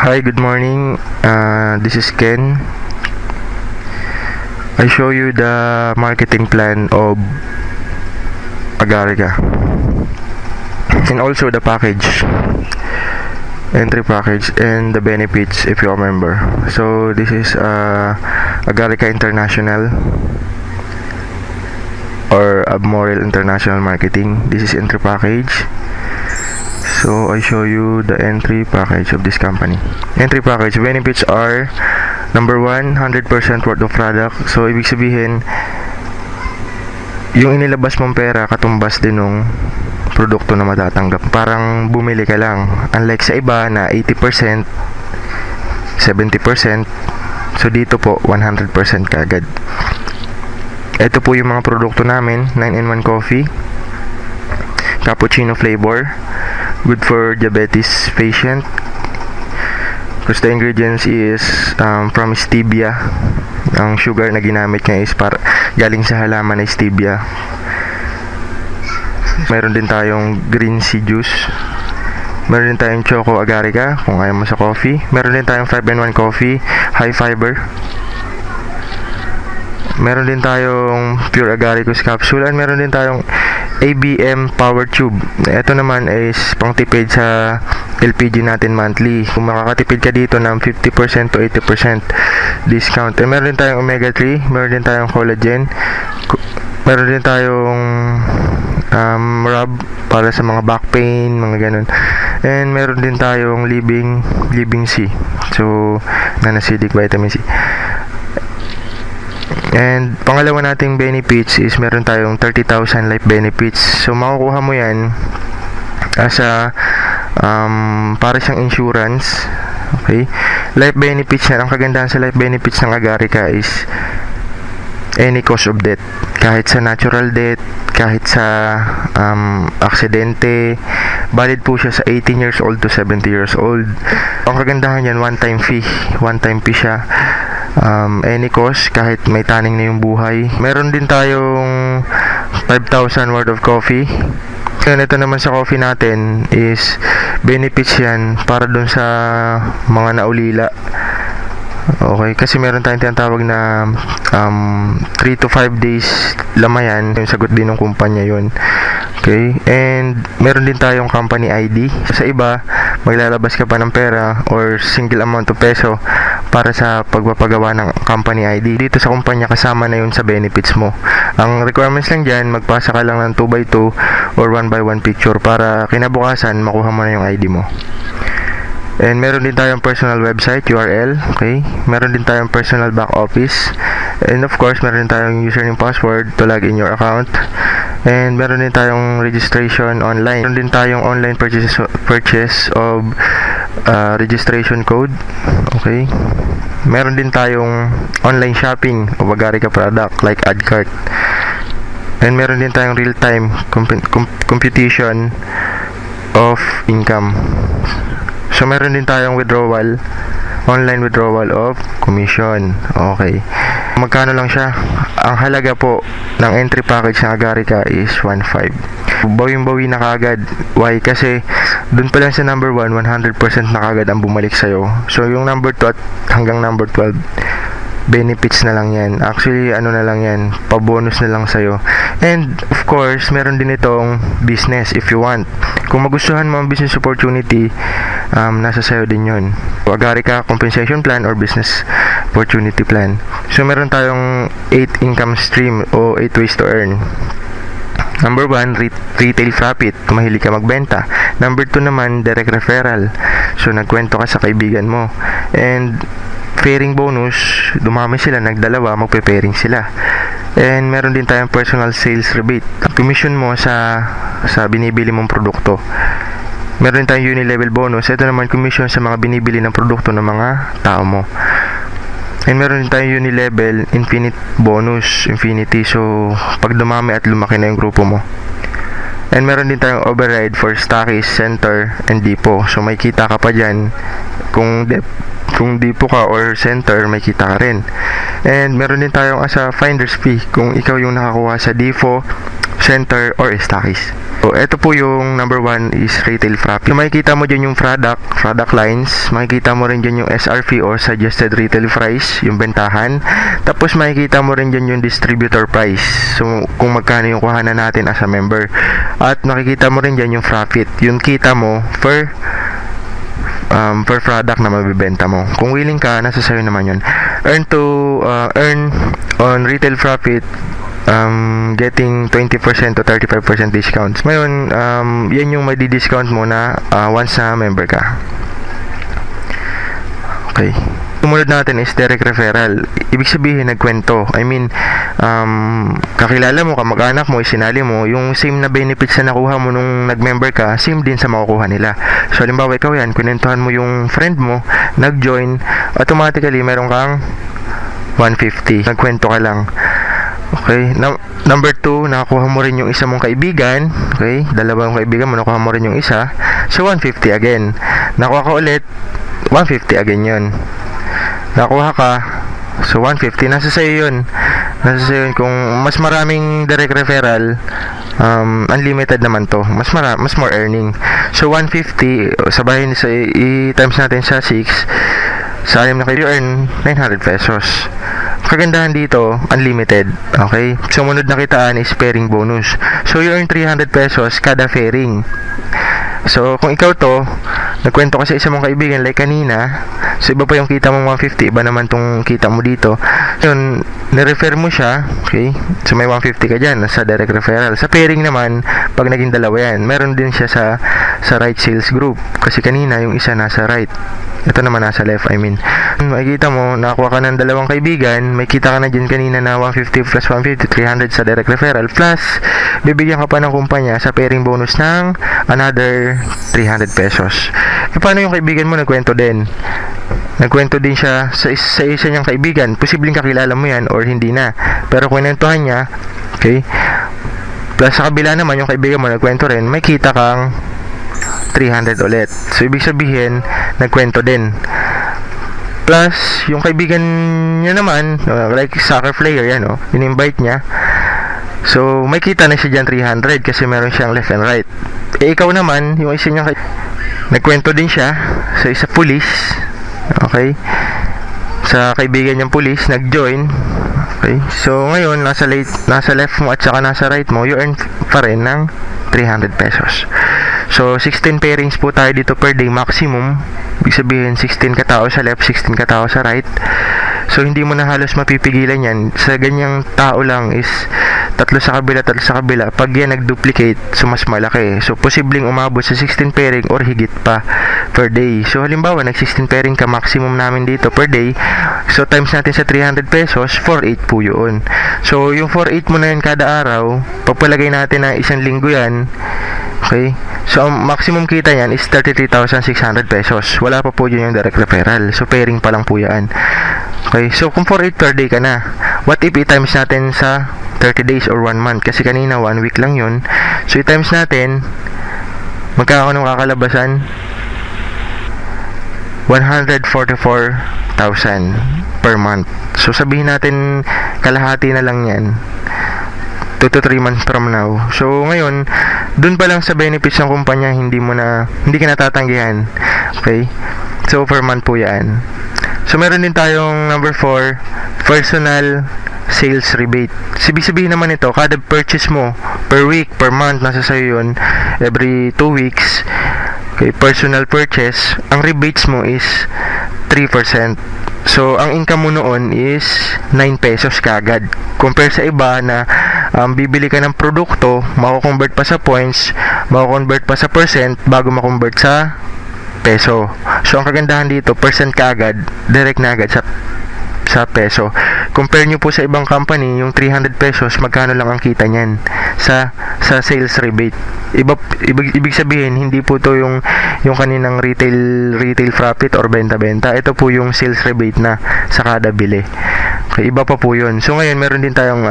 Hi, good morning. This is Ken. I show you the marketing plan of Agarica and also the package, entry package, and the benefits if you remember. So this is Agarica International or Abmorel International Marketing. This is entry package. So I show you the entry package of this company. Entry package benefits are number 1, 100% worth of product. So ibig sabihin, yung inilabas mong pera katumbas din ng produkto na matatanggap. Parang bumili ka lang. Unlike sa iba na 80%, 70%. So dito po 100% kaagad. Ito po yung mga produkto namin. 9-in-1 coffee, cappuccino flavor, good for diabetes patient, because the ingredients is from stevia. Ang sugar na ginamit niya is galing sa halaman na stevia. Meron din tayong green tea juice. Meron din tayong choco agarica kung ayaw mo sa coffee. Meron din tayong 5-in-1 coffee, high fiber. Meron din tayong pure agaricus capsule, and meron din tayong ABM power tube. Ito naman is pangtipid sa LPG natin monthly. Kung makakatipid ka dito ng 50% to 80% discount. And meron din tayong omega 3, meron din tayong collagen, meron din tayong rub para sa mga back pain, mga ganun. And meron din tayong living C. So, non-acidic vitamin C. And pangalawa nating benefits is meron tayong 30,000 life benefits. So makukuha mo yan as a para siyang insurance. Okay? Life benefits yan. Ang kagandahan sa life benefits ng Agarica is any cause of death. Kahit sa natural death, kahit sa aksidente, valid po siya sa 18 years old to 70 years old. Ang kagandahan yan, one time fee siya. Any cause, kahit may taning na yung buhay. Meron din tayong 5,000 worth of coffee. And ito naman sa coffee natin is benefits yan para dun sa mga naulila. Okay, kasi meron tayong tinatawag na 3 to 5 days lamayan. Yung sagot din ng kumpanya yun. Okay, and meron din tayong company ID. Sa iba, maglalabas ka pa ng pera or single amount of peso para sa pagpapagawa ng company ID. Dito sa kumpanya, kasama na yun sa benefits mo. Ang requirements lang dyan, magpasa ka lang ng 2x2 or 1x1 picture para kinabukasan makuha mo na yung ID mo. And meron din tayong personal website URL. Okay, meron din tayong personal back office, and of course meron din tayong username password to log in your account. And meron din tayong registration online. Meron din tayong online purchase of registration code. Okay, meron din tayong online shopping of Agarica product like add cart. And meron din tayong real-time computation of income. So meron din tayong online withdrawal of commission. Okay. Magkano lang siya? Ang halaga po ng entry package ng Agarica is 1.5. Bawing-bawi na kagad. Why? Kasi dun pa lang sa number 1, 100% na kagad ang bumalik sa'yo. So yung number 2 at hanggang number 12, benefits na lang yan. Actually, ano na lang yan, pa-bonus na lang sa'yo. And, of course, meron din itong business if you want. Kung magustuhan mo ang business opportunity, nasa sa'yo din yun. Agarica compensation plan or business opportunity plan. So, meron tayong 8 income stream o 8 ways to earn. Number 1, retail profit. Mahilig ka magbenta. Number 2 naman, direct referral. So, nagkwento ka sa kaibigan mo. And, pairing bonus, dumami sila, nagdalawa, magpe-pairing sila. And meron din tayong personal sales rebate. Commission mo sa binibili mong produkto. Meron din tayong uni-level bonus. Ito naman commission sa mga binibili ng produkto ng mga tao mo. And meron din tayong uni-level infinity. So, pag dumami at lumaki na yung grupo mo. And meron din tayong override for stockist, center, and depot. So, may kita ka pa dyan. Kung depot ka or center, may kita ka rin. And meron din tayong as a finder's fee. Kung ikaw yung nakakuha sa depot, center, or stockist. So, ito po yung number 1 is retail profit. So, makikita mo dyan yung product lines. Makikita mo rin dyan yung SRP or suggested retail price, yung bentahan. Tapos, makikita mo rin dyan yung distributor price. So, kung magkano yung kuhanan natin as a member. At makikita mo rin dyan yung profit. Yung kita mo per product na mabibenta mo. Kung willing ka, nasa sayo naman yun. Earn on retail profit, getting 20% to 35% discounts. Ngayon, yan yung may discount mo na once na member ka. Okay. Sumunod natin is direct referral. Ibig sabihin, nagkwento. I mean, kakilala mo, kamag-anak mo, isinali mo, yung same na benefits na nakuha mo nung nag-member ka, same din sa makukuha nila. So, halimbawa, ikaw yan, kunentuhan mo yung friend mo, nag-join, automatically, meron kang 150. Nagkwento ka lang. Okay, number 2, nakakuha mo rin yung isa mong kaibigan. Okay, dalawang kaibigan mo, nakuha mo rin yung isa. So, 150 again. Nakuha ka ulit, 150 again yun. Nakuha ka, so 150, nasa sa'yo yun. Nasa sa'yo yun. Kung mas maraming direct referral, unlimited naman to. Mas more earning. So, 150, sabahin sa i-times natin sa 6, sa 6 na kayo, you earn 900 pesos. Kagandahan dito, unlimited. Okay? Sumunod na kitaan is pairing bonus. So, you earn 300 pesos kada pairing. So, kung ikaw to, nagkwento ka sa isa mong kaibigan like kanina, so iba pa yung kita mong 150, iba naman tong kita mo dito. Yun, nirefer mo siya, okay? So, may 150 ka dyan sa direct referral. Sa pairing naman, pag naging dalawa yan, meron din siya sa right sales group. Kasi kanina, yung isa nasa right. Ito naman nasa left, I mean. Makikita mo, nakakuha ka ng dalawang kaibigan, may kita ka na dyan kanina na 150 plus 150, 300 sa direct referral, plus bibigyan ka pa ng kumpanya sa pairing bonus ng another 300 pesos. E paano yung kaibigan mo nagkwento din? Nagkwento din siya sa isa niyang kaibigan. Posibleng kakilala mo yan or hindi na. Pero kung nantuhan niya, okay, plus sa kabila naman yung kaibigan mo nagkwento rin, may kita kang 300 ulit. So, ibig sabihin, nagkwento din. Plus, yung kaibigan niya naman, like soccer player, yan, in-invite niya. So, may kita na siya dyan 300 kasi meron siyang left and right. Eh, ikaw naman, yung isa niyang nagkwento din siya sa isa police. Okay? Sa kaibigan niyang police, nag-join. Okay? So, ngayon, nasa left mo at saka nasa right mo, you earn pa rin ng 300 pesos. So, 16 pairings po tayo dito per day maximum. Ibig sabihin, 16 katao sa left, 16 katao sa right. So, hindi mo na halos mapipigilan yan. Sa ganyang tao lang is tatlo sa kabila. Pag yan nag-duplicate, so mas malaki. So, posibleng umabot sa 16 pairing or higit pa per day. So, halimbawa, nag-16 pairing ka maximum namin dito per day. So, times natin sa 300 pesos, 4.8 po yun. So, yung 4.8 mo na yun kada araw, pagpalagay natin na isang linggo yan, okay? So, ang maximum kita yan is 33,600 pesos. Wala pa po yun yung direct referral. So, pairing pa lang po yan. Okay? So, kung 4.8 per day ka na, what if i-times natin sa 30 days or 1 month? Kasi kanina, 1 week lang yun. So, i-times natin, magkakaroon ng kakalabasan, 144,000 per month. So, sabihin natin, kalahati na lang yan. 2 to 3 months from now. So, ngayon, dun pa lang sa benefits ng kumpanya, hindi ka natatanggihan. Okay? So, per month po yan. So, meron din tayong number 4, personal sales rebate. Ibig sabihin naman ito, kada purchase mo, per week, per month, nasa sayo yun, every 2 weeks, okay, personal purchase, ang rebates mo is 3%. So, ang income mo noon is 9 pesos kagad. Compare sa iba na bibili ka ng produkto, mako-convert pa sa points, mako-convert pa sa percent bago ma-convert sa peso. So, ang kagandahan dito, percent kagad, direct na agad sa peso. Compare nyo po sa ibang company, yung 300 pesos, magkano lang ang kita niyan sa sales rebate. Ibig sabihin, hindi po to yung kaninang retail profit or benta-benta. Ito po yung sales rebate na sa kada bili. Okay, iba pa po yun. So, ngayon, meron din tayong,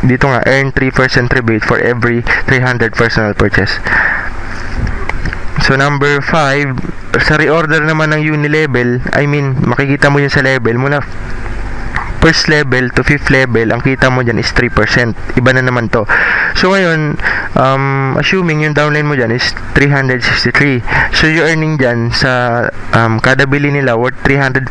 dito nga, earn 3% rebate for every 300 personal purchase. So, number 5, sa reorder naman ng Unilevel, I mean, makikita mo yun sa level mula first level to 5th level, ang kita mo dyan is 3%. Iba na naman to. So ngayon, assuming yung downline mo dyan is 363. So yung earning dyan sa kada bili nila worth 300